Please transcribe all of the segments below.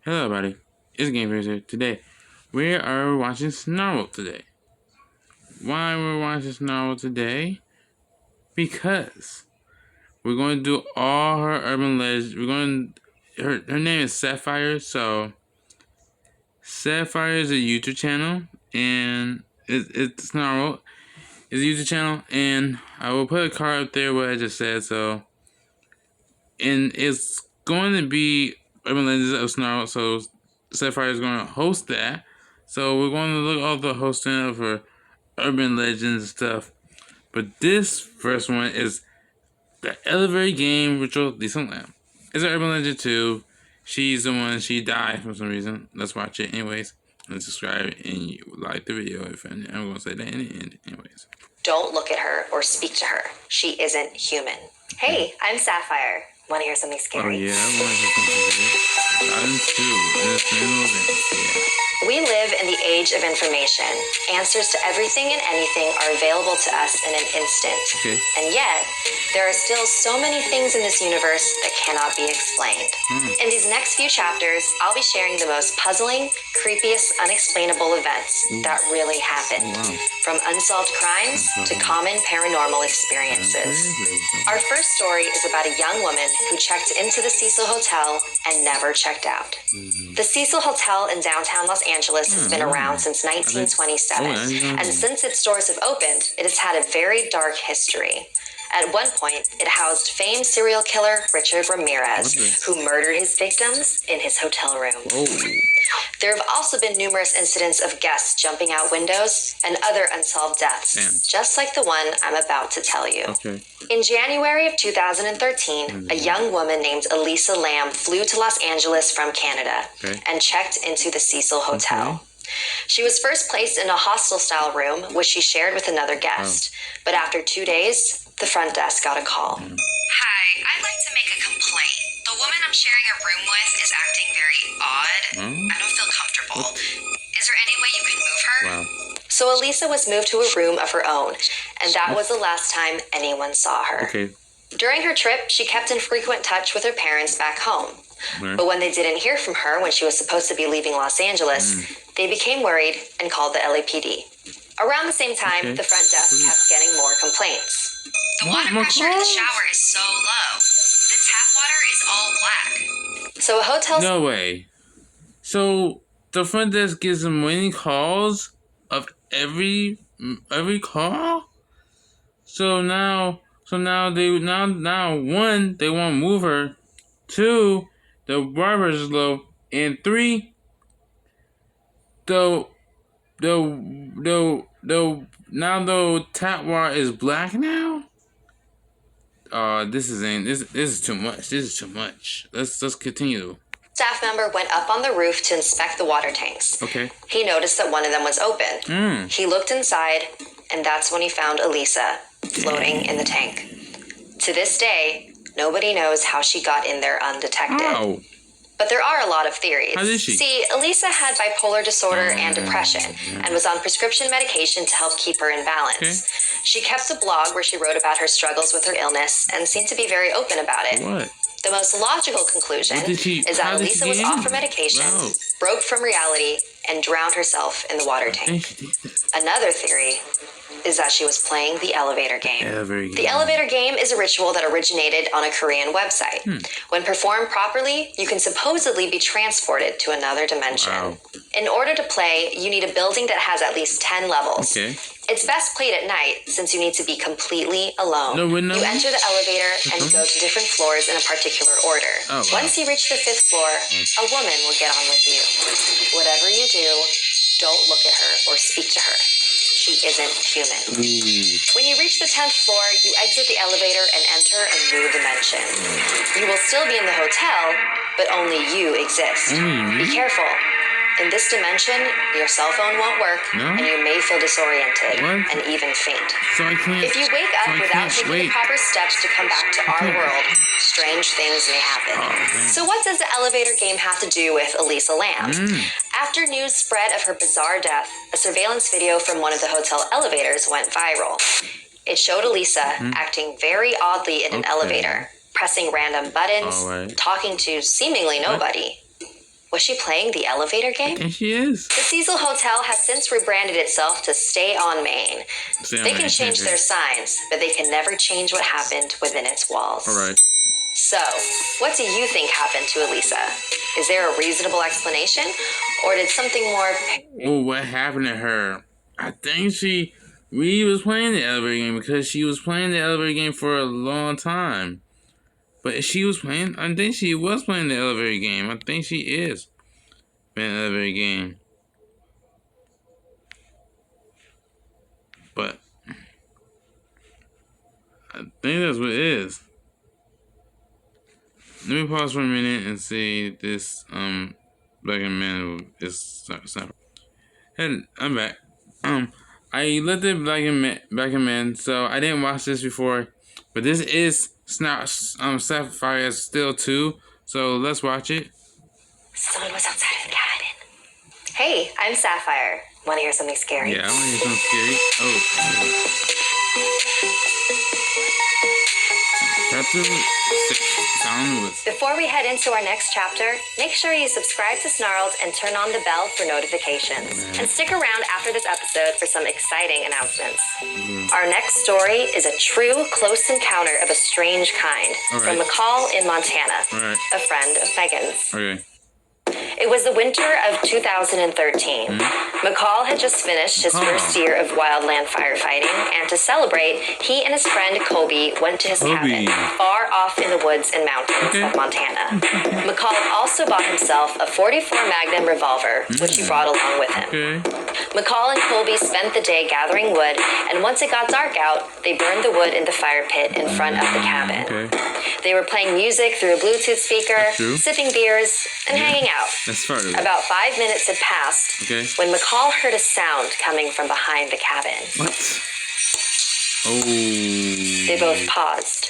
Hello everybody, it's Game here. Today, we are watching Snarled today. Why we're watching Snarled today? Because we're going to do all her urban legends. Her name is Sapphire, so Sapphire is a YouTube channel, and it's Snarled is a YouTube channel, and I will put a card up there what I just said, so, and it's going to be Urban Legends of Snarled, so Sapphire is going to host that. So we're going to look at all the hosting of her urban legends and stuff. But this first one is the elevator game ritual Lisa Lamb. It's an urban legend too. She's the one, she died for some reason. Let's watch it anyways. And subscribe and you like the video if I'm going to say that in the end anyways. Don't look at her or speak to her. She isn't human. Hey, I'm Sapphire. Want to hear something scary? Oh yeah, I want to hear something scary. I'm too. Yeah. We live in the age of information. Answers to everything and anything are available to us in an instant. Okay. And yet, there are still so many things in this universe that cannot be explained. In these next few chapters, I'll be sharing the most puzzling, creepiest, unexplainable events that really happened. Wow. From unsolved crimes to common paranormal experiences. Our first story is about a young woman who checked into the Cecil Hotel and never checked out. The Cecil Hotel in downtown Los Angeles has been around since 1927, and since its doors have opened, it has had a very dark history. At one point, it housed famed serial killer Richard Ramirez, who murdered his victims in his hotel room. There have also been numerous incidents of guests jumping out windows and other unsolved deaths, just like the one I'm about to tell you. In January of 2013, a young woman named Elisa Lamb flew to Los Angeles from Canada and checked into the Cecil Hotel. She was first placed in a hostel-style room, which she shared with another guest. But after 2 days, the front desk got a call. Hi, I'd like to make a complaint. The woman I'm sharing a room with is acting very odd. I don't feel comfortable. Is there any way you can move her? So Elisa was moved to a room of her own, and that was the last time anyone saw her. During her trip, she kept in frequent touch with her parents back home. But when they didn't hear from her when she was supposed to be leaving Los Angeles, they became worried and called the LAPD. Around the same time, the front desk kept getting more complaints. The water pressure in the shower is so low. The tap water is all black. So a hotel... No way. So the front desk gives them many calls of every call? So now one, they want to move her. Two, the barber's is low. And three, now the tap water is black now. This is too much. This is too much. Let's continue. Staff member went up on the roof to inspect the water tanks. He noticed that one of them was open. He looked inside, and that's when he found Elisa floating in the tank. To this day, nobody knows how she got in there undetected. Wow. But there are a lot of theories. How did she? See, Elisa had bipolar disorder and depression, and was on prescription medication to help keep her in balance. She kept a blog where she wrote about her struggles with her illness, and seemed to be very open about it. The most logical conclusion is that Elisa was off her medication, broke from reality, and drowned herself in the water tank. Another theory is that she was playing the elevator game. The elevator game is a ritual that originated on a Korean website. When performed properly, you can supposedly be transported to another dimension. In order to play, you need a building that has at least 10 levels. It's best played at night since you need to be completely alone. You enter the elevator and go to different floors in a particular order. Once you reach the 5th floor, a woman will get on with you. Whatever you do, don't look at her or speak to her. She isn't human. When you reach the 10th floor, you exit the elevator and enter a new dimension. You will still be in the hotel, but only you exist. Be careful. In this dimension, your cell phone won't work, and you may feel disoriented and even faint. If you wake up without taking the proper steps to come back to our world, strange things may happen. So what does the elevator game have to do with Elisa Lamb? After news spread of her bizarre death, a surveillance video from one of the hotel elevators went viral. It showed Elisa acting very oddly in an elevator, pressing random buttons, talking to seemingly nobody. Was she playing the elevator game? And she is. The Cecil Hotel has since rebranded itself to Stay on Main. They can change their signs, but they can never change what happened within its walls. All right. So, what do you think happened to Elisa? Is there a reasonable explanation, or did something more... Oh, what happened to her? I think she was playing the elevator game because she was playing the elevator game for a long time. But I think she was playing the elevator game. I think she is playing the elevator game. But I think that's what it is. Let me pause for a minute and see if this black and man is Sapphire. Hey, I'm back. I looked at black and man, so I didn't watch this before, but this is Sapphire still too. So let's watch it. Someone was outside of the cabin. Hey, I'm Sapphire. Want to hear something scary? Yeah, I want to hear something scary. Oh. Chapter 6. Before we head into our next chapter, make sure you subscribe to Snarled and turn on the bell for notifications. And stick around after this episode for some exciting announcements. Our next story is a true close encounter of a strange kind from McCall in Montana, a friend of Megan's. Okay. It was the winter of 2013. McCall had just finished his first year of wildland firefighting, and to celebrate, he and his friend Kobe went to his cabin far off in the woods and mountains of Montana. McCall also bought himself a .44 Magnum revolver, which he brought along with him. McCall and Colby spent the day gathering wood, and once it got dark out, they burned the wood in the fire pit in front of the cabin. They were playing music through a Bluetooth speaker, sipping beers, and hanging out. That's part of it. About 5 minutes had passed when McCall heard a sound coming from behind the cabin. What? Oh. They both paused.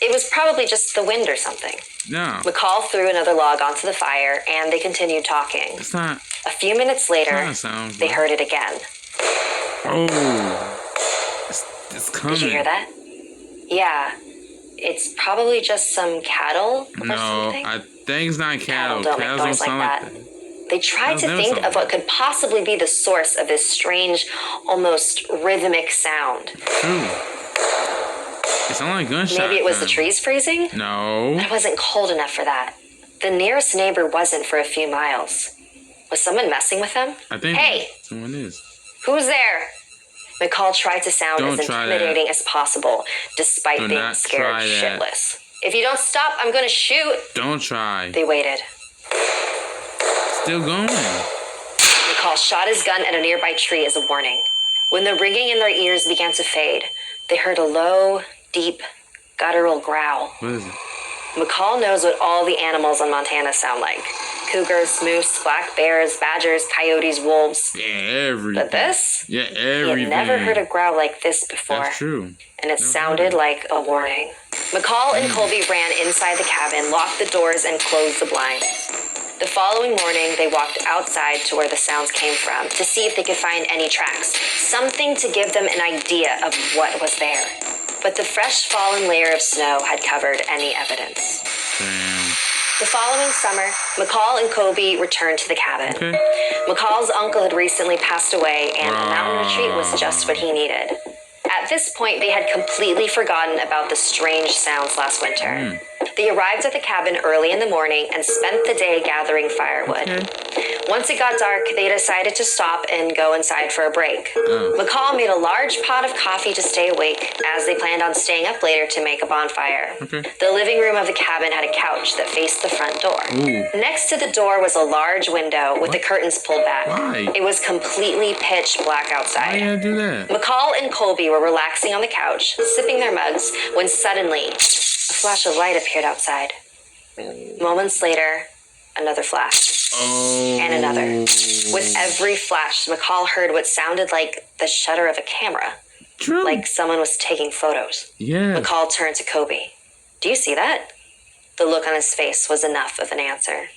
It was probably just the wind or something. No. McCall threw another log onto the fire, and they continued talking. It's not. A few minutes later, they heard it again. Oh. It's coming. Did you hear that? Yeah. It's probably just some cattle or something. No, I think it's not cattle. Don't make noise like that. They tried to think of what could possibly be the source of this strange, almost rhythmic sound. True. It sounded like gunshots. Maybe it was the trees freezing? No. But it wasn't cold enough for that. The nearest neighbor wasn't for a few miles. Was someone messing with them? I think someone is. Who's there? McCall tried to sound as intimidating as possible, despite being scared shitless. If you don't stop, I'm gonna shoot. Don't try. They waited. Still going. McCall shot his gun at a nearby tree as a warning. When the ringing in their ears began to fade, they heard a low, deep, guttural growl. What is it? McCall knows what all the animals in Montana sound like. Cougars, moose, black bears, badgers, coyotes, wolves. Yeah, everything. But this? Yeah, everything. He had never heard a growl like this before. That's true. And it sounded like a warning. McCall and Colby ran inside the cabin, locked the doors, and closed the blinds. The following morning, they walked outside to where the sounds came from to see if they could find any tracks, something to give them an idea of what was there. But the fresh fallen layer of snow had covered any evidence. Damn. The following summer, McCall and Kobe returned to the cabin. McCall's uncle had recently passed away, and a mountain retreat was just what he needed. At this point, they had completely forgotten about the strange sounds last winter. They arrived at the cabin early in the morning and spent the day gathering firewood. Once it got dark, they decided to stop and go inside for a break. McCall made a large pot of coffee to stay awake, as they planned on staying up later to make a bonfire. The living room of the cabin had a couch that faced the front door. Next to the door was a large window with the curtains pulled back. It was completely pitch black outside. Why you do that? McCall and Colby were relaxing on the couch, sipping their mugs, when suddenly a flash of light appeared outside. Moments later, another flash. And another. With every flash, McCall heard what sounded like the shutter of a camera. True. Like someone was taking photos. Yeah. McCall turned to Kobe. Do you see that? The look on his face was enough of an answer.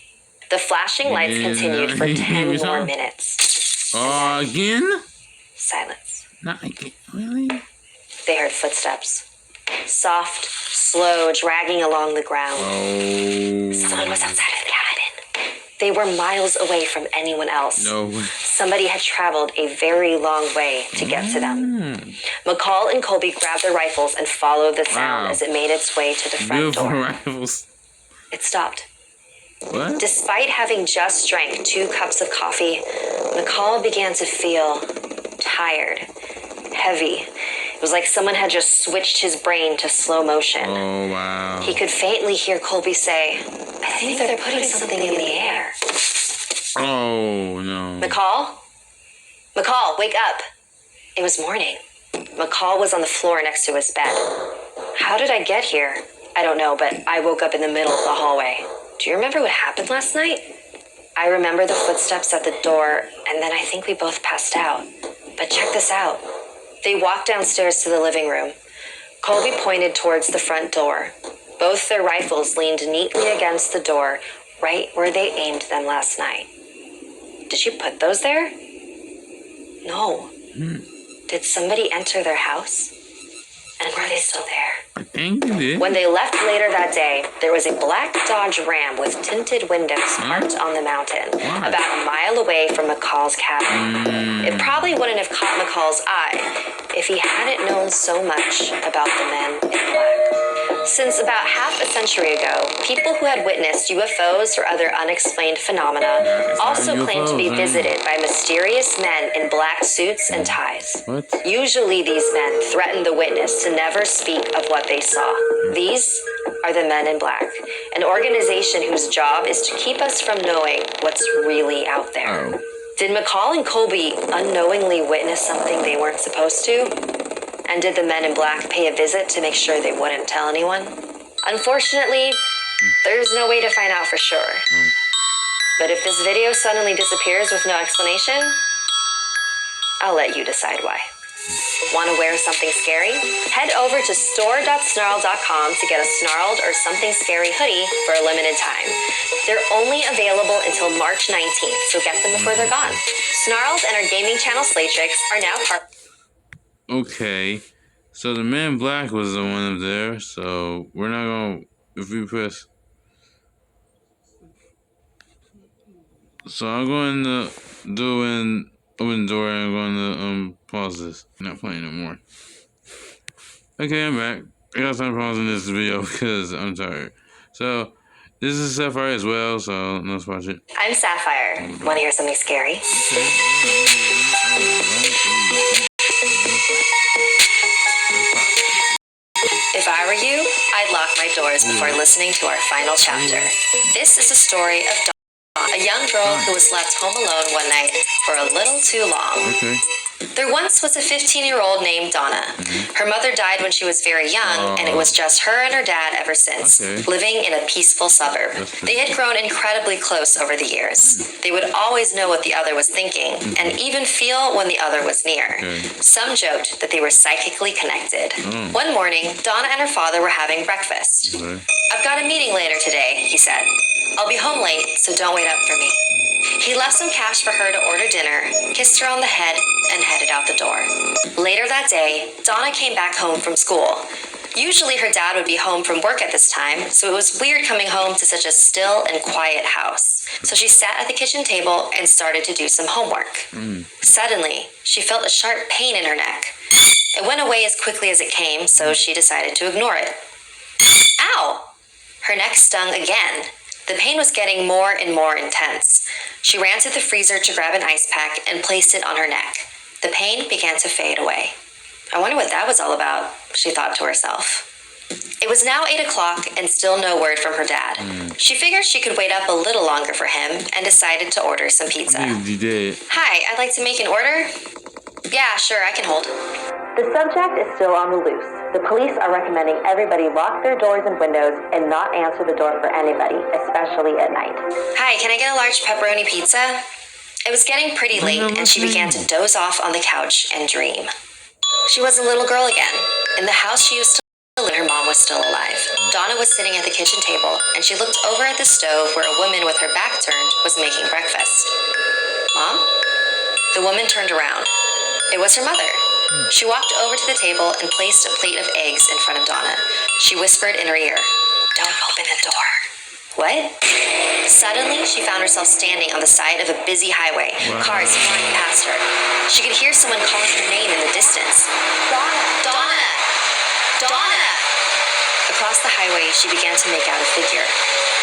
The flashing lights continued for 10 more minutes. Again? Silence. Not again. Really? They heard footsteps. Soft, slow, dragging along the ground. Someone was outside of the cabin. They were miles away from anyone else. No way. Somebody had traveled a very long way to get to them. McCall and Colby grabbed their rifles and followed the sound as it made its way to the front door. Rifles. It stopped. What? Despite having just drank 2 cups of coffee, McCall began to feel tired, heavy. It was like someone had just switched his brain to slow motion. Oh, wow. He could faintly hear Colby say, I think they're putting something in the air. Oh, no. McCall? McCall, wake up. It was morning. McCall was on the floor next to his bed. How did I get here? I don't know, but I woke up in the middle of the hallway. Do you remember what happened last night? I remember the footsteps at the door, and then I think we both passed out. But check this out. They walked downstairs to the living room. Colby pointed towards the front door. Both their rifles leaned neatly against the door, right where they aimed them last night. Did you put those there? No. Did somebody enter their house? And were they still there? I think they did. When they left later that day, there was a black Dodge Ram with tinted windows parked on the mountain, about a mile away from McCall's cabin. It probably wouldn't have caught McCall's eye if he hadn't known so much about the men in black. Since about half a century ago, people who had witnessed UFOs or other unexplained phenomena also claimed to be visited by mysterious men in black suits and ties. What? Usually these men threaten the witness to never speak of what they saw. These are the Men in Black, an organization whose job is to keep us from knowing what's really out there. Did McCall and Colby unknowingly witness something they weren't supposed to? And did the Men in Black pay a visit to make sure they wouldn't tell anyone? Unfortunately, there's no way to find out for sure. But if this video suddenly disappears with no explanation, I'll let you decide why. Want to wear something scary? Head over to store.snarled.com to get a Snarled or Something Scary hoodie for a limited time. They're only available until March 19th, so get them before they're gone. Snarled and our gaming channel Slatrix are now part... Okay, so the Man in Black was the one up there, so we're not gonna, if we press, so I'm going to do an open door and I'm going to pause this. I'm not playing no more. Okay, I'm back. I got time pausing this video because I'm tired. So, this is Sapphire as well, so let's watch it. I'm Sapphire. Want to hear something scary? If I were you, I'd lock my doors before listening to our final chapter. This is the story of Donna, a young girl who was left home alone one night for a little too long. Okay. There once was a 15-year-old named Donna. Her mother died when she was very young, and it was just her and her dad ever since, living in a peaceful suburb. They had grown incredibly close over the years. They would always know what the other was thinking, and even feel when the other was near. Some joked that they were psychically connected. One morning, Donna and her father were having breakfast. I've got a meeting later today, he said. I'll be home late, so don't wait up for me. He left some cash for her to order dinner, kissed her on the head, and headed out the door. Later that day, Donna came back home from school. Usually her dad would be home from work at this time, so it was weird coming home to such a still and quiet house. So she sat at the kitchen table and started to do some homework. Suddenly, she felt a sharp pain in her neck. It went away as quickly as it came, so she decided to ignore it. Ow! Her neck stung again. The pain was getting more and more intense. She ran to the freezer to grab an ice pack and placed it on her neck. The pain began to fade away. I wonder what that was all about, she thought to herself. It was now 8 o'clock and still no word from her dad. She figured she could wait up a little longer for him and decided to order some pizza. You did. Hi, I'd like to make an order. Yeah, sure, I can hold. The subject is still on the loose. The police are recommending everybody lock their doors and windows and not answer the door for anybody, especially at night. Hi, can I get a large pepperoni pizza? It was getting pretty late and she began to doze off on the couch and dream. She was a little girl again. In the house she used to live in, her mom was still alive. Donna was sitting at the kitchen table and she looked over at the stove where a woman with her back turned was making breakfast. Mom? The woman turned around. It was her mother. She walked over to the table and placed a plate of eggs in front of Donna. She whispered in her ear, "Don't open the door." What? Suddenly, she found herself standing on the side of a busy highway, cars flying past her. She could hear someone calling her name in the distance. Donna! Donna! Donna! Across the highway, she began to make out a figure.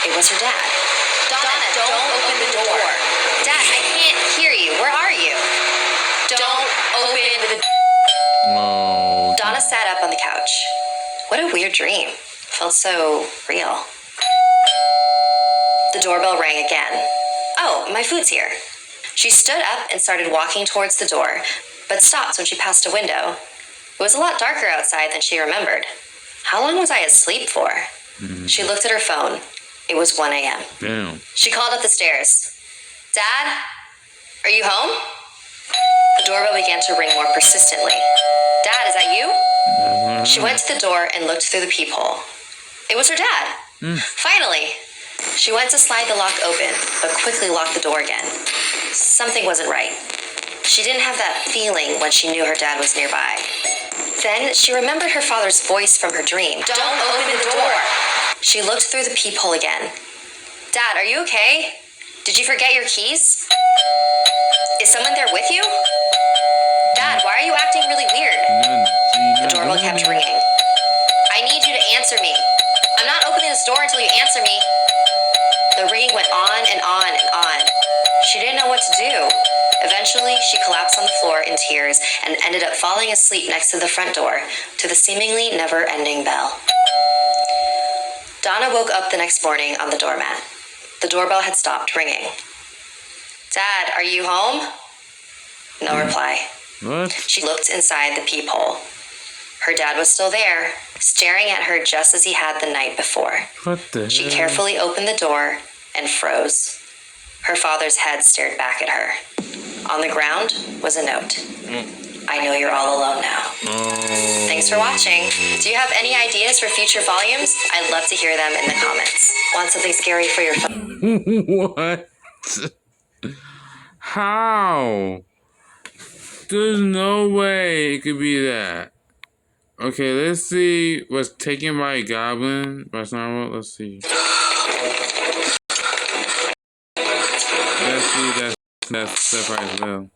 It was her dad. Donna, don't open the door. Dad, I can't hear you. Where are you? Don't open the door. Oh. Donna sat up on the couch. What a weird dream. Felt so real. The doorbell rang again. Oh, my food's here. She stood up and started walking towards the door, but stopped when she passed a window. It was a lot darker outside than she remembered. How long was I asleep for? She looked at her phone. It was 1 a.m. Damn. She called up the stairs. Dad? Are you home? The doorbell began to ring more persistently. Dad, is that you? She went to the door and looked through the peephole. It was her dad. Finally. She went to slide the lock open, but quickly locked the door again. Something wasn't right. She didn't have that feeling when she knew her dad was nearby. Then she remembered her father's voice from her dream. Don't open the door. She looked through the peephole again. Dad, are you okay? Did you forget your keys? Is someone there with you? Dad, why are you acting really weird? The doorbell kept ringing. I need you to answer me. I'm not opening this door until you answer me. The ringing went on and on and on. She didn't know what to do. Eventually, she collapsed on the floor in tears and ended up falling asleep next to the front door to the seemingly never-ending bell. Donna woke up the next morning on the doormat. The doorbell had stopped ringing. Dad, are you home? No reply. What? She looked inside the peephole. Her dad was still there, staring at her just as he had the night before. What the She hell? carefully opened the door and froze. Her father's head stared back at her. On the ground was a note. I know you're all alone now. Oh. Thanks for watching. Do you have any ideas for future volumes? I'd love to hear them in the comments. Want something scary for your phone? What? How? There's no way it could be that. Okay, let's see what's taken by a goblin by Snarled. Let's see. That's Sapphire as well.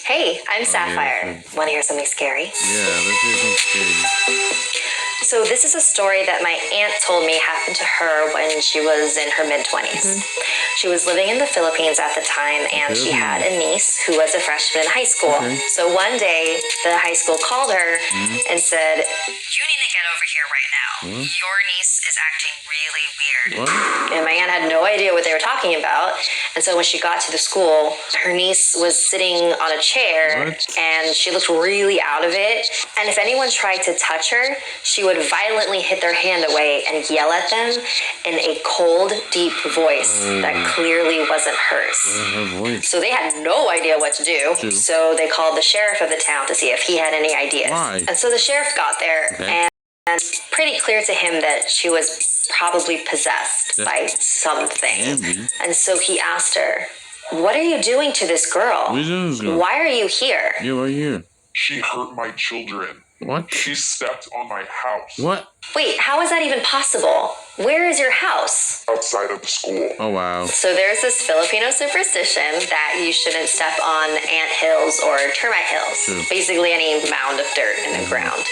Hey, I'm Sapphire. yeah. Want to hear something scary? Yeah, let's hear some scary. So this is a story that my aunt told me happened to her when she was in her mid-20s. She was living in the Philippines at the time, and she had a niece who was a freshman in high school. So one day, the high school called her and said, "You need to get over here right now. Your niece is acting really weird." What? And my aunt had no idea what they were talking about. And so when she got to the school, her niece was sitting on a chair, and she looked really out of it. And if anyone tried to touch her, she would violently hit their hand away and yell at them in a cold, deep voice that clearly wasn't hers. Her voice. So they had no idea what to do. So they called the sheriff of the town to see if he had any ideas. Why? And so the sheriff got there, and it's pretty clear to him that she was probably possessed by something. And so he asked her, "What are you doing to this girl? Why are you here?" Yeah, right here. She hurt my children. What? She stepped on my house. What? Wait, how is that even possible? Where is your house? Outside of the school. Oh, wow. So there's this Filipino superstition that you shouldn't step on anthills or termite hills. Basically any mound of dirt in the ground.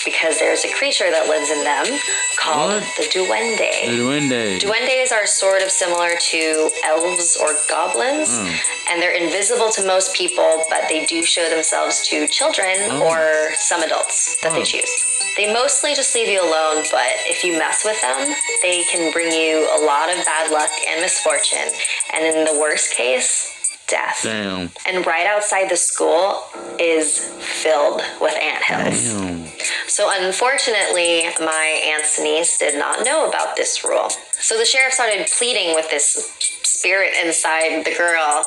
Because there's a creature that lives in them called the duende. The duende. Duendes are sort of similar to elves or goblins. And they're invisible to most people, but they do show themselves to children or some adults that they choose. They mostly just leave you alone, but if you mess with them, they can bring you a lot of bad luck and misfortune, and in the worst case, death. Damn. And right outside the school is filled with anthills. Damn. So unfortunately, my aunt's niece did not know about this rule. So the sheriff started pleading with this spirit inside the girl.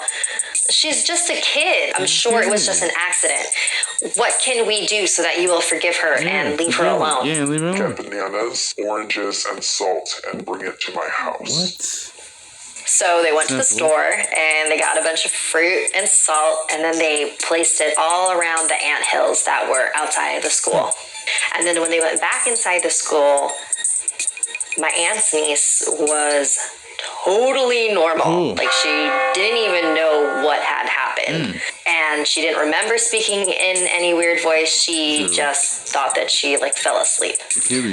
She's just a kid. I'm sure it was just an accident. What can we do so that you will forgive her and leave her alone? Yeah, leave her alone. Get bananas, oranges, and salt and bring it to my house. What? So they went to the store and they got a bunch of fruit and salt, and then they placed it all around the anthills that were outside of the school. And then when they went back inside the school, my aunt's niece was totally normal. Cool. Like, she didn't even know what had happened. And she didn't remember speaking in any weird voice. She just thought that she, like, fell asleep.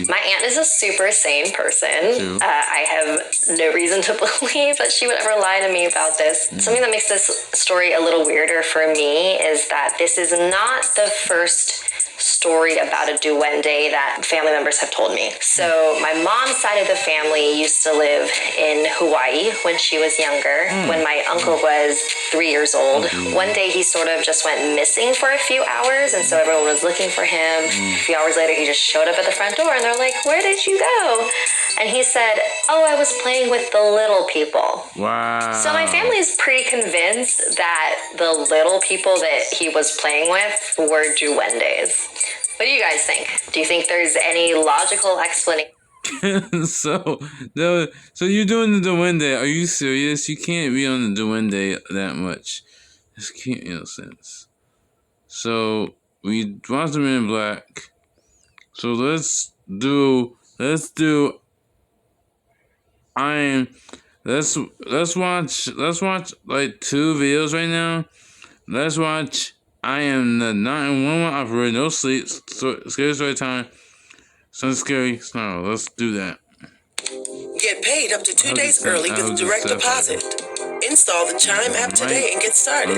My aunt is a super sane person. I have no reason to believe that she would ever lie to me about this. Something that makes this story a little weirder for me is that this is not the first story about a duende that family members have told me. So my mom's side of the family used to live in Hawaii when she was younger. When my uncle was 3 years old, one day he sort of just went missing for a few hours, and so everyone was looking for him. A few hours later, he just showed up at the front door, and they're like, "Where did you go?" And he said, "Oh, I was playing with the little people." Wow. So my family is pretty convinced that the little people that he was playing with were duendes. What do you guys think? Do you think there's any logical explanation? So you're doing the duende. Are you serious? You can't be on the duende that much. This can't make no sense. So we watched the Men in Black. So let's watch like 2 videos right now. Let's watch I Am the 911 Operator, No Sleep, Scary Story Time, Something Scary, Snarl. Let's do that. Get paid up to 2 days early with direct deposit. Install the Chime app today and get started.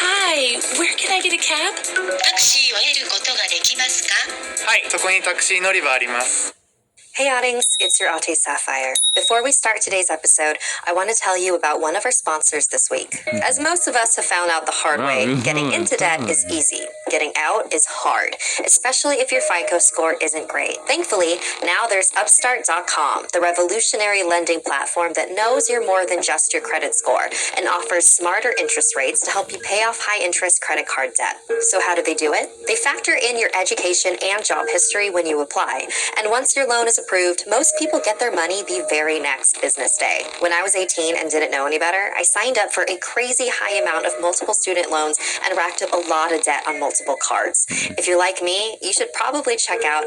Hi, where can I get a cab? タクシーを得ることができますか？はい、そこにタクシー乗り場あります。 Hey Oddings, it's your Aute Sapphire. Before we start today's episode, I want to tell you about one of our sponsors this week. As most of us have found out the hard way, getting into debt is easy. Getting out is hard, especially if your FICO score isn't great. Thankfully, now there's Upstart.com, the revolutionary lending platform that knows you're more than just your credit score and offers smarter interest rates to help you pay off high-interest credit card debt. So how do they do it? They factor in your education and job history when you apply, and once your loan is approved, most people get their money the very next business day. When I was 18 and didn't know any better, I signed up for a crazy high amount of multiple student loans and racked up a lot of debt on multiple cards. If you're like me, you should probably check out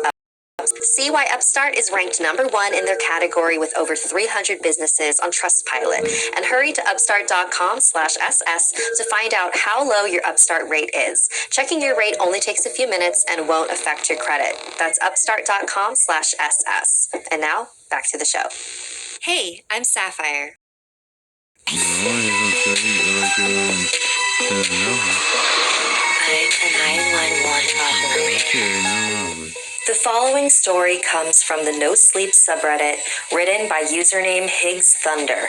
See why Upstart is ranked #1 in their category with over 300 businesses on Trustpilot. And hurry to upstart.com/SS to find out how low your Upstart rate is. Checking your rate only takes a few minutes and won't affect your credit. That's upstart.com/SS. And now, back to the show. Hey, I'm Sapphire. I'm a 911 operator. The following story comes from the No Sleep subreddit, written by username Higgs Thunder.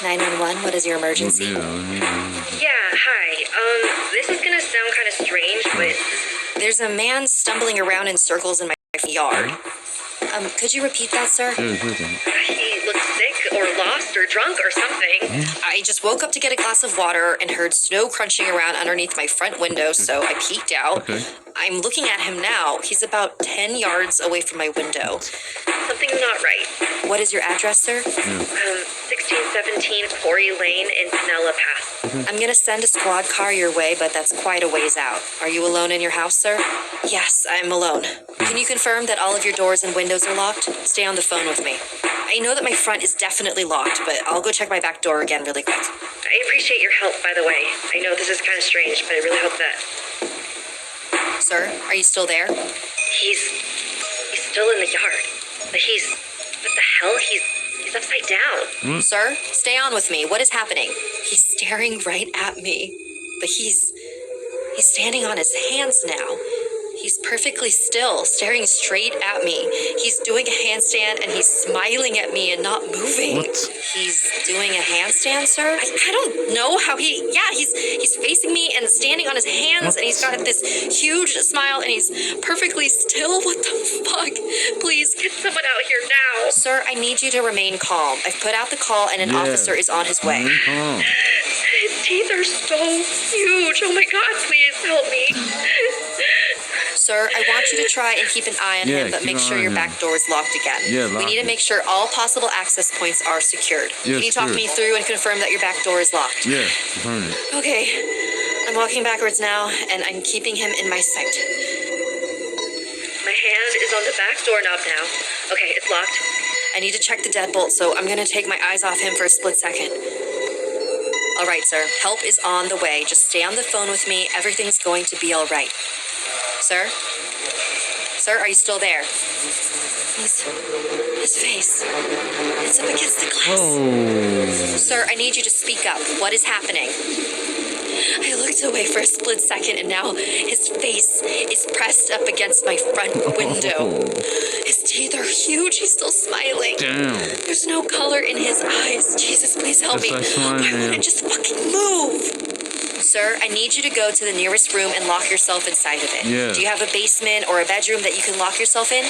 911, what is your emergency? Yeah, hi. This is gonna sound kind of strange, but There's a man stumbling around in circles in my yard. Could you repeat that, sir? he looks sick or lost or drunk or something. I just woke up to get a glass of water and heard snow crunching around underneath my front window, so I peeked out. I'm looking at him now. He's about 10 yards away from my window. Something's not right. What is your address, sir? 1617 Quarry Lane in Pinella Pass. I'm gonna send a squad car your way, but that's quite a ways out. Are you alone in your house, sir? Yes, I'm alone. Can you confirm that all of your doors and windows are locked? Stay on the phone with me. I know that my front is definitely locked, but I'll go check my back door again really quick. I appreciate your help, by the way. I know this is kind of strange, but I really hope that... Sir, are you still there? He's still in the yard. But what the hell? He's upside down. Sir, stay on with me. What is happening? He's staring right at me. But he's standing on his hands now. He's perfectly still, staring straight at me. He's doing a handstand and he's smiling at me and not moving. What? He's doing a handstand, sir? I don't know how he's facing me and standing on his hands and he's got this huge smile and he's perfectly still. What the fuck? Please. Get someone out here now. Sir, I need you to remain calm. I've put out the call and an officer is on his way. His teeth are so huge. Oh my God, please help me. Sir, I want you to try and keep an eye on him, but make sure your back door is locked again. We need to make sure all possible access points are secured. Can you talk me through and confirm that your back door is locked? Yeah, confirm it. Okay, I'm walking backwards now, and I'm keeping him in my sight. My hand is on the back doorknob now. Okay, it's locked. I need to check the deadbolt, so I'm gonna take my eyes off him for a split second. All right, sir. Help is on the way. Just stay on the phone with me. Everything's going to be all right. Sir? Sir, are you still there? His face. It's up against the glass. Oh. Sir, I need you to speak up. What is happening? I looked away for a split second, and now his face is pressed up against my front window. His teeth are huge. He's still smiling. Damn. There's no color in his eyes. Jesus, please help me. Like slime, Why won't it just fucking move? Sir, I need you to go to the nearest room and lock yourself inside of it. Yeah. Do you have a basement or a bedroom that you can lock yourself in?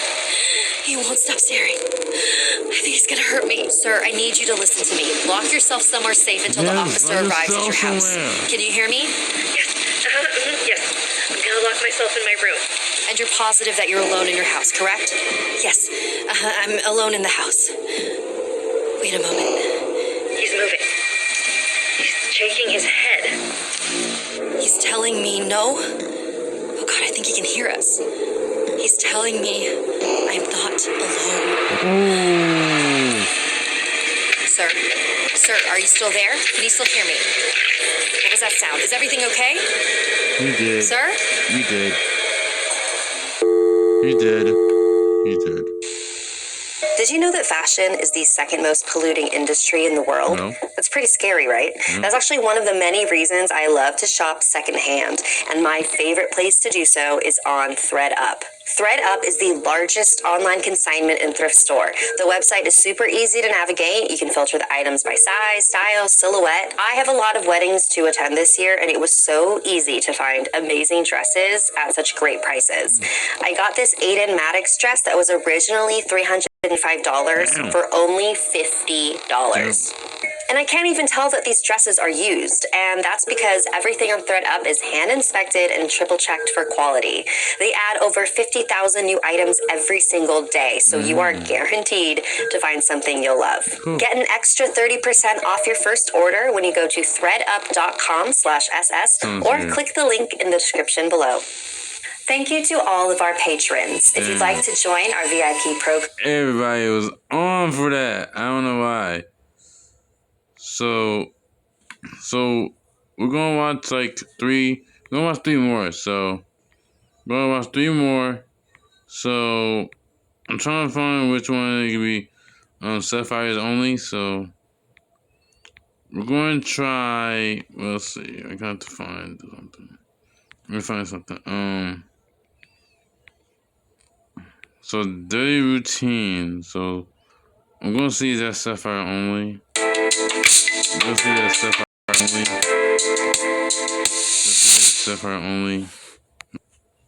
He won't stop staring. I think he's gonna hurt me. Sir, I need you to listen to me. Lock yourself somewhere safe until the officer arrives at your house. Somewhere. Can you hear me? Yes. Yes. I'm gonna lock myself in my room. And you're positive that you're alone in your house, correct? Yes. I'm alone in the house. Wait a moment. He's moving. He's shaking his head. He's telling me no. Oh God, I think he can hear us. He's telling me I'm not alone. Oh. Sir, are you still there? Can you still hear me? What was that sound? Is everything okay? You did. Sir? You did. You did. You did. Did you know that fashion is the second most polluting industry in the world? No. That's pretty scary, right? That's actually one of the many reasons I love to shop secondhand, and my favorite place to do so is on ThredUp. ThredUp is the largest online consignment and thrift store. The website is super easy to navigate. You can filter the items by size, style, silhouette. I have a lot of weddings to attend this year, and it was so easy to find amazing dresses at such great prices. I got this Aiden Maddox dress that was originally $305 for only $50. And I can't even tell that these dresses are used, and that's because everything on ThredUp is hand inspected and triple checked for quality. They add over 50,000 new items every single day, so you are guaranteed to find something you'll love. Get an extra 30% off your first order when you go to thredup.com/SS or click the link in the description below. Thank you to all of our patrons. If you'd like to join our VIP program, Everybody was on for that. I don't know why. So we're gonna watch like three. We're gonna watch three more. So we're gonna watch three more. So I'm trying to find which one it could be. Sapphires only. So we're going to try. We'll see. I got to find something. Let me find something. So daily routine. So I'm gonna see that Sapphire only. I'm gonna see that Sapphire only. Let's see that Sapphire only.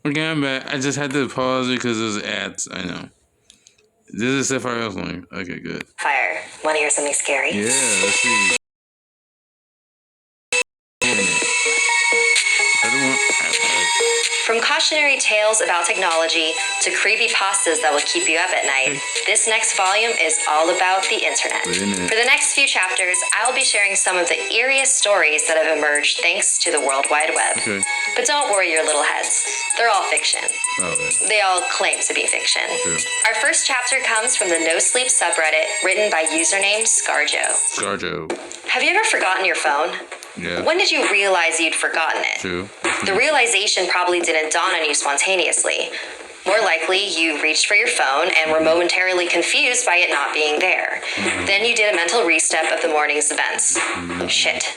Okay, I'm back. I just had to pause it because there's ads. I know. This is Sapphire only. Okay, good. Fire. Want to hear something scary? Yeah, let's see. From cautionary tales about technology to creepy pastas that will keep you up at night, this next volume is all about the internet. For the next few chapters, I'll be sharing some of the eeriest stories that have emerged thanks to the World Wide Web. Okay. But don't worry your little heads. They're all fiction. Okay. They all claim to be fiction. True. Our first chapter comes from the No Sleep subreddit, written by username Scarjo. Scarjo. Have you ever forgotten your phone? Yeah. When did you realize you'd forgotten it? True. The realization probably didn't dawn on you spontaneously. More likely, you reached for your phone and were momentarily confused by it not being there. Then you did a mental restep of the morning's events. Shit.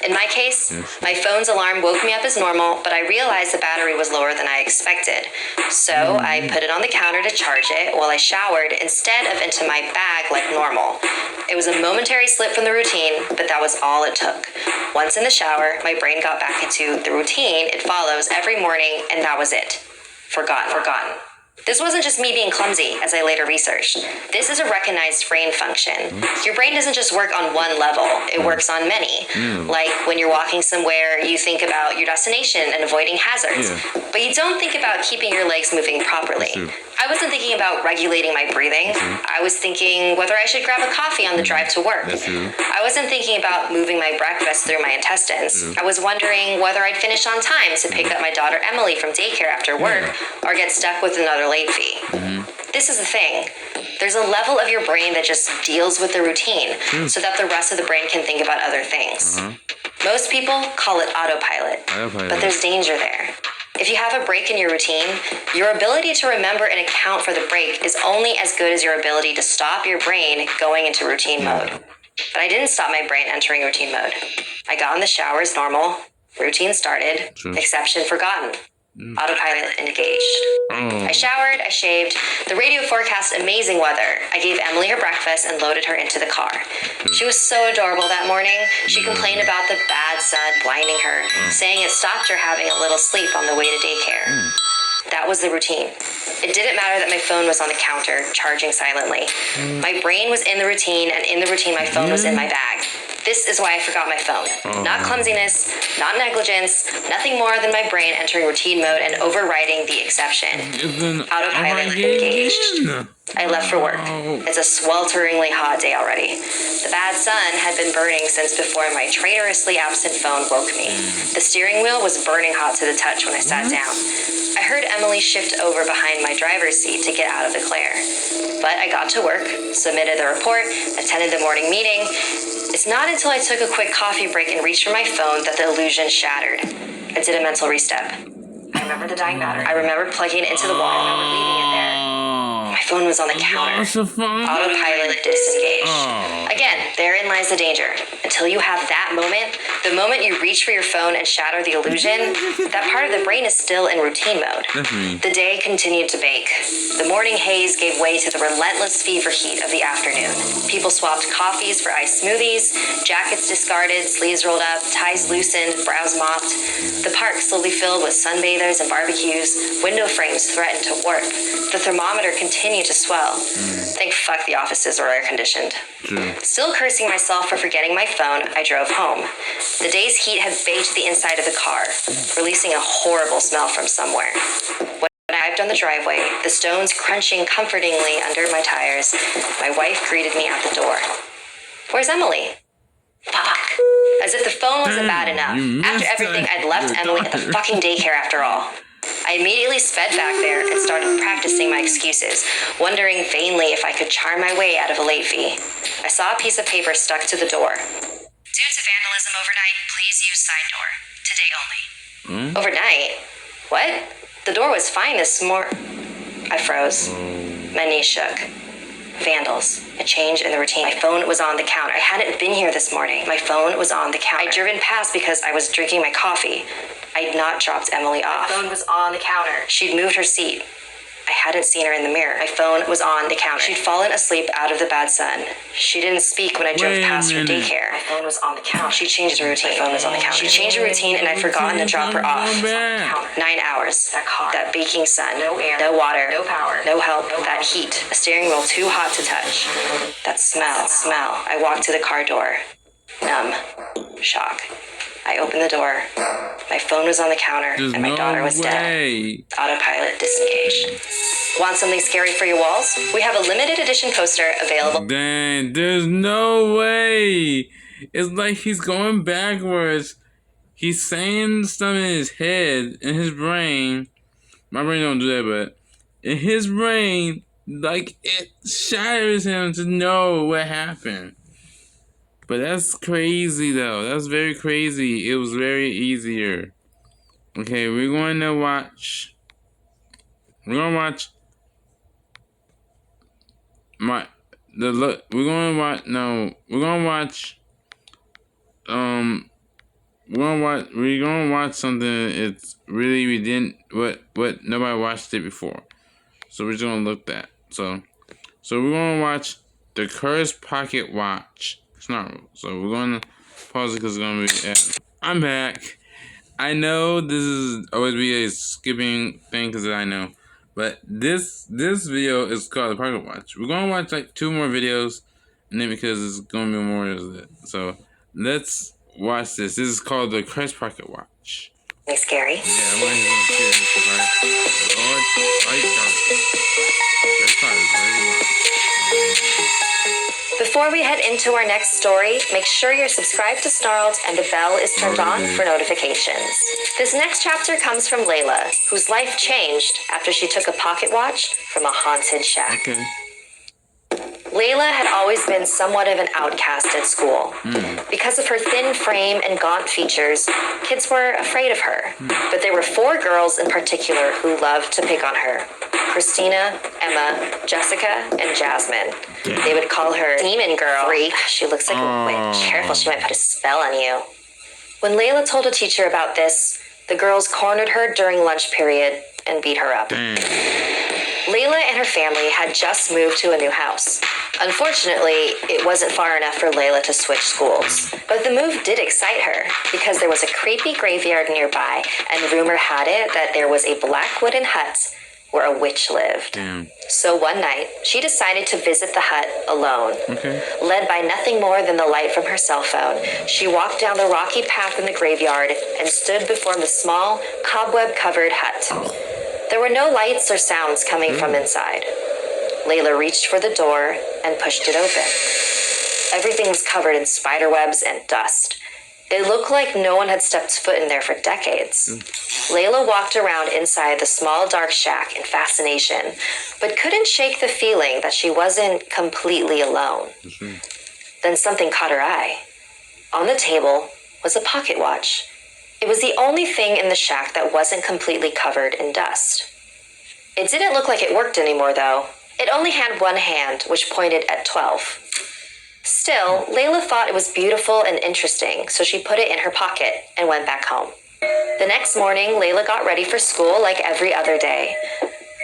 In my case, my phone's alarm woke me up as normal, but I realized the battery was lower than I expected. So I put it on the counter to charge it while I showered instead of into my bag like normal. It was a momentary slip from the routine, but that was all it took. Once in the shower, my brain got back into the routine it follows every morning, and that was it. Forgotten. This wasn't just me being clumsy, as I later researched. This is a recognized brain function. Your brain doesn't just work on one level, it works on many. Like when you're walking somewhere, you think about your destination and avoiding hazards, but you don't think about keeping your legs moving properly. I wasn't thinking about regulating my breathing. I was thinking whether I should grab a coffee on the drive to work. I wasn't thinking about moving my breakfast through my intestines. I was wondering whether I'd finish on time to pick up my daughter Emily from daycare after work or get stuck with another late fee. This is the thing. There's a level of your brain that just deals with the routine so that the rest of the brain can think about other things. Most people call it autopilot, but there's danger there. If you have a break in your routine, your ability to remember and account for the break is only as good as your ability to stop your brain going into routine mode. But I didn't stop my brain entering routine mode. I got in the shower as normal. Routine started. Exception forgotten. Autopilot engaged. I showered, I shaved. The radio forecast amazing weather. I gave Emily her breakfast and loaded her into the car. She was so adorable that morning. She complained about the bad sun blinding her, saying it stopped her having a little sleep on the way to daycare. That was the routine. It didn't matter that my phone was on the counter, charging silently. My brain was in the routine, and in the routine, my phone was in my bag. This is why I forgot my phone. Not clumsiness, not negligence, nothing more than my brain entering routine mode and overriding the exception. Autopilot engaged. I left for work. It's a swelteringly hot day already. The bad sun had been burning since before my traitorously absent phone woke me. The steering wheel was burning hot to the touch when I sat down. I heard Emily shift over behind my driver's seat to get out of the glare. But I got to work, submitted the report, attended the morning meeting. It's not until I took a quick coffee break and reached for my phone that the illusion shattered. I did a mental restep. I remember the dying battery. I remember plugging it into the wall. I remember leaving it there. My phone was on the counter. Autopilot disengaged. Again, therein lies the danger. Until you have that moment, the moment you reach for your phone and shatter the illusion, that part of the brain is still in routine mode. The day continued to bake. The morning haze gave way to the relentless fever heat of the afternoon. People swapped coffees for iced smoothies, jackets discarded, sleeves rolled up, ties loosened, brows mopped. The park slowly filled with sunbathers and barbecues. Window frames threatened to warp. The thermometer continued to swell. Thank fuck the offices were air-conditioned. Still cursing myself for forgetting my phone, I drove home. The day's heat had baked the inside of the car, releasing a horrible smell from somewhere. When I arrived on the driveway, the stones crunching comfortingly under my tires, my wife greeted me at the door. Where's Emily? Fuck. As if the phone wasn't bad enough. After everything, I'd left Emily at the fucking daycare after all. I immediately sped back there and started practicing my excuses, wondering vainly if I could charm my way out of a late fee. I saw a piece of paper stuck to the door. Due to vandalism overnight, please use side door. Today only. Overnight? What? The door was fine this morning. I froze. My knees shook. Vandals. A change in the routine. My phone was on the counter. I hadn't been here this morning. My phone was on the counter. I'd driven past because I was drinking my coffee. I'd not dropped Emily off. My phone was on the counter. She'd moved her seat. I hadn't seen her in the mirror. My phone was on the counter. She'd fallen asleep out of the bad sun. She didn't speak when I drove past her daycare. My phone was on the counter. She changed her routine. My phone was on the counter. She changed her routine and I'd forgotten to drop her off. 9 hours. That car. That baking sun. No air. No water. No power. No help. That heat. A steering wheel too hot to touch. That smell. I walked to the car door. Numb. Shock. I opened the door. My phone was on the counter, and my daughter was dead. Autopilot disengaged. Want something scary for your walls? We have a limited edition poster available. Dang, there's no way. It's like he's going backwards. He's saying stuff in his head, in his brain. My brain don't do that, but in his brain, like it shatters him to know what happened. But that's crazy, though. That's very crazy. It was very easier. Okay, we're going to watch. We're going to watch. We're going to watch. No, we're going to watch. We're going to watch something. It's really we didn't. What nobody watched it before. So we're just going to look at. So we're going to watch the Cursed Pocket Watch. Snarled. So we're going to pause it because it's going to be... I'm back. I know this is always be a skipping thing because I know. But this video is called the Pocket Watch. We're going to watch like 2 more videos. And then because it's going to be more of it. So let's watch this. This is called the Cursed Pocket Watch. scary. Yeah, why is it serious? Oh, Before we head into our next story, make sure you're subscribed to Snarled and the bell is turned on for notifications. This next chapter comes from Layla, whose life changed after she took a pocket watch from a haunted shack. Okay. Layla had always been somewhat of an outcast at school. Because of her thin frame and gaunt features, kids were afraid of her. But there were 4 girls in particular who loved to pick on her: Christina, Emma, Jessica, and Jasmine. They would call her Demon Girl. Freak. She looks like a witch. Careful, she might put a spell on you. When Layla told a teacher about this, the girls cornered her during lunch period and beat her up. Layla and her family had just moved to a new house. Unfortunately, it wasn't far enough for Layla to switch schools. But the move did excite her, because there was a creepy graveyard nearby, and rumor had it that there was a black wooden hut where a witch lived. Damn. So one night, she decided to visit the hut alone. Okay. Led by nothing more than the light from her cell phone, she walked down the rocky path in the graveyard and stood before the small, cobweb-covered hut. There were no lights or sounds coming from inside. Layla reached for the door and pushed it open. Everything was covered in spider webs and dust. It looked like no one had stepped foot in there for decades. Layla walked around inside the small dark shack in fascination, but couldn't shake the feeling that she wasn't completely alone. Then something caught her eye. On the table was a pocket watch. It was the only thing in the shack that wasn't completely covered in dust. It didn't look like it worked anymore, though. It only had one hand, which pointed at 12. Still, Layla thought it was beautiful and interesting, so she put it in her pocket and went back home. The next morning, Layla got ready for school like every other day.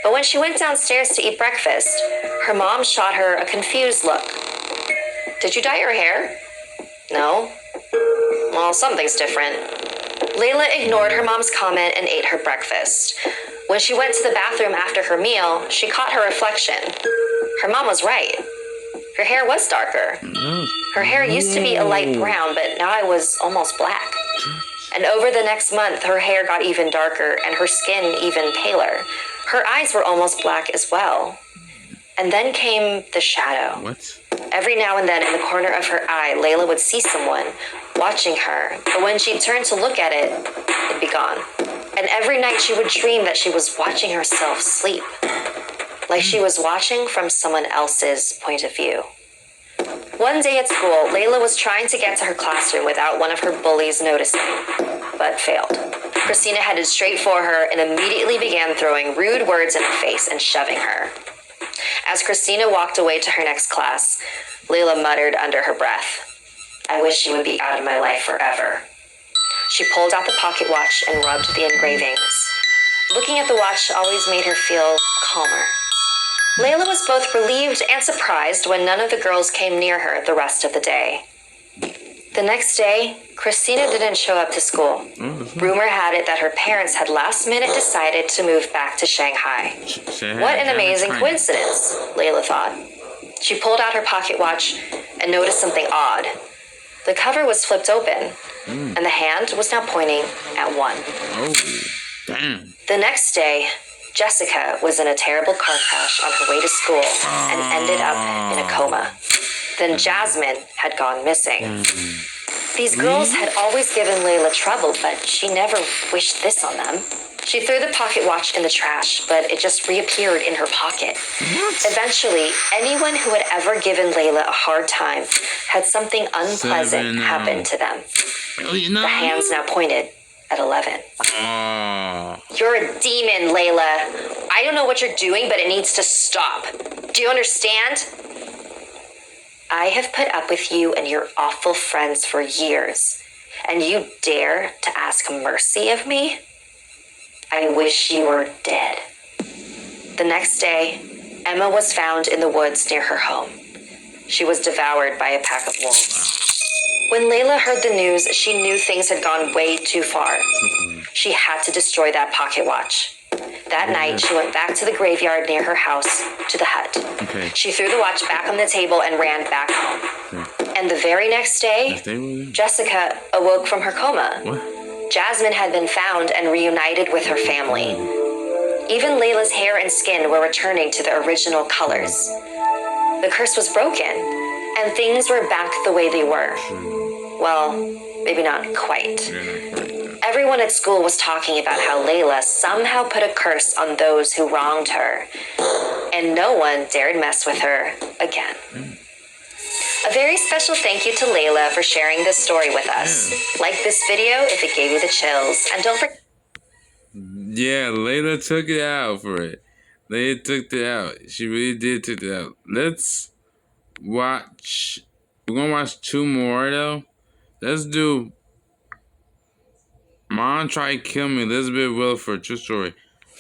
But when she went downstairs to eat breakfast, her mom shot her a confused look. "Did you dye your hair?" "No." "Well, something's different." Layla ignored her mom's comment and ate her breakfast. When she went to the bathroom after her meal, she caught her reflection. Her mom was right. Her hair was darker. Her hair used to be a light brown, but now it was almost black. And over the next month, her hair got even darker and her skin even paler. Her eyes were almost black as well. And then came the shadow. What? Every now and then in the corner of her eye, Layla would see someone watching her. But when she turned to look at it, it'd be gone. And every night she would dream that she was watching herself sleep. Like she was watching from someone else's point of view. One day at school, Layla was trying to get to her classroom without one of her bullies noticing, but failed. Christina headed straight for her and immediately began throwing rude words in her face and shoving her. As Christina walked away to her next class, Layla muttered under her breath, "I wish she would be out of my life forever." She pulled out the pocket watch and rubbed the engravings. Looking at the watch always made her feel calmer. Layla was both relieved and surprised when none of the girls came near her the rest of the day. The next day, Christina didn't show up to school. Rumor had it that her parents had last minute decided to move back to Shanghai. What an amazing coincidence, Layla thought. She pulled out her pocket watch and noticed something odd. The cover was flipped open, and the hand was now pointing at 1. Oh, damn. The next day, Jessica was in a terrible car crash on her way to school and ended up in a coma. Then Jasmine had gone missing. These girls had always given Layla trouble, but she never wished this on them. She threw the pocket watch in the trash, but it just reappeared in her pocket. Eventually, anyone who had ever given Layla a hard time had something unpleasant happen to them. The hands now pointed at 11. You're a demon, Layla. I don't know what you're doing, but it needs to stop. Do you understand? I have put up with you and your awful friends for years, and you dare to ask mercy of me? I wish you were dead. The next day, Emma was found in the woods near her home. She was devoured by a pack of wolves. When Layla heard the news, she knew things had gone way too far. She had to destroy that pocket watch. That night, she went back to the graveyard near her house, to the hut. She threw the watch back on the table and ran back home. And the very next day, Jessica awoke from her coma. Jasmine had been found and reunited with her family. Even Layla's hair and skin were returning to their original colors. The curse was broken, and things were back the way they were. Well, maybe not quite. Everyone at school was talking about how Layla somehow put a curse on those who wronged her, and no one dared mess with her again. A very special thank you to Layla for sharing this story with us. Like this video if it gave you the chills, and don't forget. Yeah, Layla took it out for it. Layla took it out. She really did take it out. Let's watch. We're gonna watch 2 more though. Let's do Mom Tried to Kill Me, Elizabeth Wilford, true story.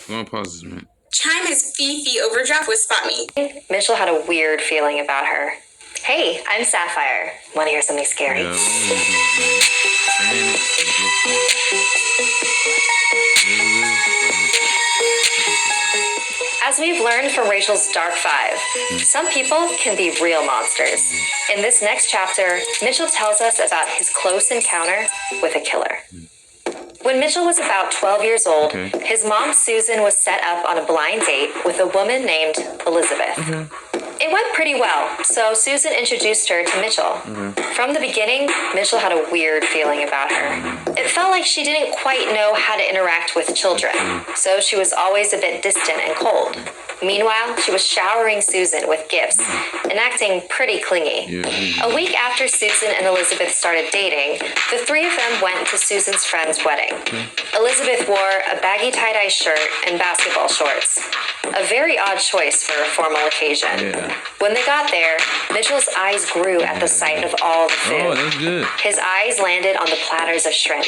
I'm gonna pause this minute. Chime has Fifi overdraft with Spot Me. Mitchell had a weird feeling about her. Hey, I'm Sapphire. Want to hear something scary? Yeah, As we've learned from Rachel's Dark 5, some people can be real monsters. In this next chapter, Mitchell tells us about his close encounter with a killer. When Mitchell was about 12 years old, his mom Susan was set up on a blind date with a woman named Elizabeth. It went pretty well, so Susan introduced her to Mitchell. From the beginning, Mitchell had a weird feeling about her. It felt like she didn't quite know how to interact with children, so she was always a bit distant and cold. Meanwhile, she was showering Susan with gifts and acting pretty clingy. A week after Susan and Elizabeth started dating, the 3 of them went to Susan's friend's wedding. Elizabeth wore a baggy tie-dye shirt and basketball shorts. A very odd choice for a formal occasion. When they got there, Mitchell's eyes grew at the sight of all the food. Oh, that's good. His eyes landed on the platters of shrimp.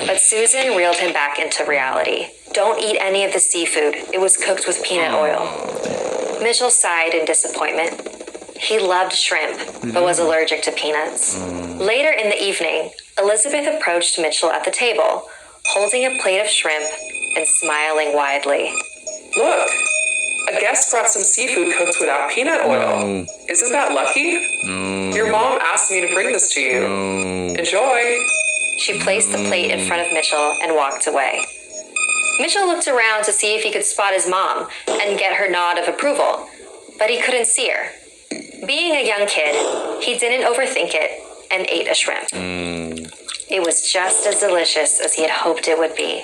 But Susan reeled him back into reality. Don't eat any of the seafood. It was cooked with peanut oil. Mitchell sighed in disappointment. He loved shrimp, but was allergic to peanuts. Later in the evening, Elizabeth approached Mitchell at the table, holding a plate of shrimp and smiling widely. Look, a guest brought some seafood cooked without peanut oil. Isn't that lucky? No. Your mom asked me to bring this to you. No. Enjoy. She placed the plate in front of Mitchell and walked away. Mitchell looked around to see if he could spot his mom and get her nod of approval, but he couldn't see her. Being a young kid, he didn't overthink it and ate a shrimp. It was just as delicious as he had hoped it would be.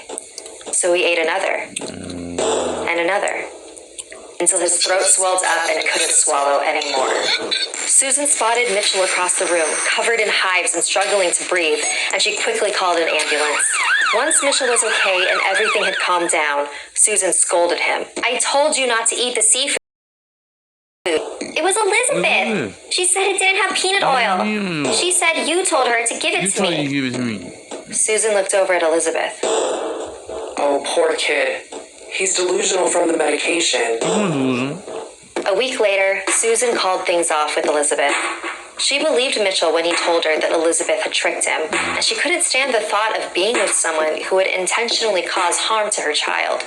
So he ate another, and another, until his throat swelled up and couldn't swallow anymore. Susan spotted Mitchell across the room, covered in hives and struggling to breathe, and she quickly called an ambulance. Once Mitchell was okay and everything had calmed down, Susan scolded him. I told you not to eat the seafood. It was Elizabeth. She said it didn't have peanut oil. She said you told her to give it to me. You give it to me. Susan looked over at Elizabeth. Oh, poor kid. He's delusional from the medication. A week later, Susan called things off with Elizabeth. She believed Mitchell when he told her that Elizabeth had tricked him, and she couldn't stand the thought of being with someone who would intentionally cause harm to her child.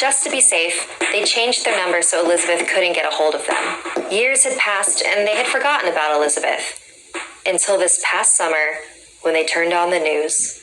Just to be safe, they changed their number so Elizabeth couldn't get a hold of them. Years had passed, and they had forgotten about Elizabeth. Until this past summer, when they turned on the news.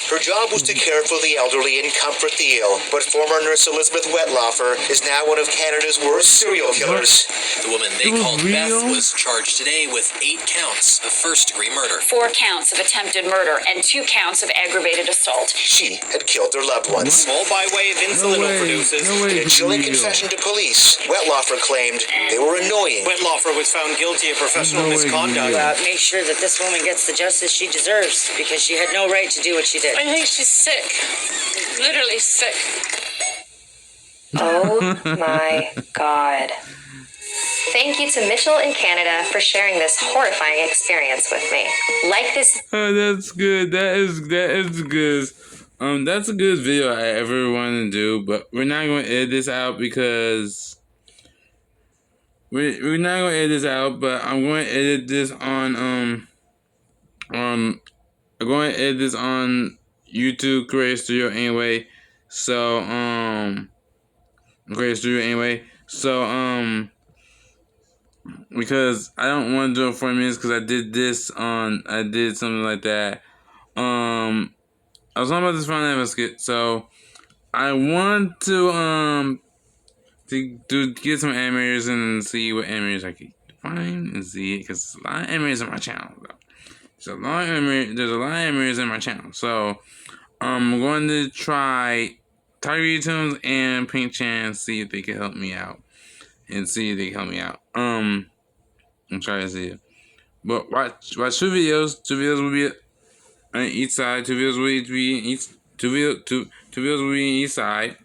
Her job was to care for the elderly and comfort the ill, but former nurse Elizabeth Wettlaufer is now one of Canada's worst serial killers. The woman they called Beth was charged today with 8 counts of first-degree murder. 4 counts of attempted murder and 2 counts of aggravated assault. She had killed their loved ones. All by way of insulin overdoses. In a chilling confession to police, Wettlaufer claimed they were annoying. Wettlaufer was found guilty of professional misconduct. Make sure that this woman gets the justice she deserves, because she had no right to do what she did. I think she's sick. Literally sick. Oh my God. Thank you to Mitchell in Canada for sharing this horrifying experience with me. Like this. Oh, that's good. That is good. That's a good video I ever wanted to do, but we're not going to edit this out because we're not going to edit this out, but I'm going to edit this on I'm going to edit this on YouTube Creator Studio anyway. So Creator Studio anyway. So because I don't want to do it 4 minutes because I did something like that. I was talking about this Final Level skit, so I want to get some animators and see what animators I can find and see, because there's a lot of animators on my channel. There's a lot of animators in my channel, so I'm going to try Itstigeryotoons and Pink Chan, see if they can help me out. I'm trying to see it. But watch 2 videos. 2 videos will be on each side. 2 videos will be in each. 2 videos will be in each side.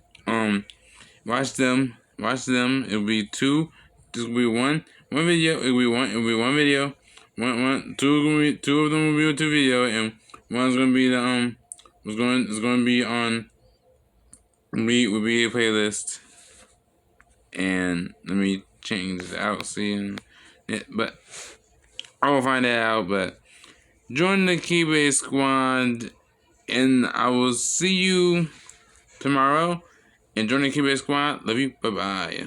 Watch them. It'll be 2. This will be one video. It'll be one video. Two of them will be on 2 video, and one's gonna be the will be a playlist. And let me change this out, but I will find that out. But join the Keyblade Squad, and I will see you tomorrow. And join the Keyblade Squad. Love you. Bye bye.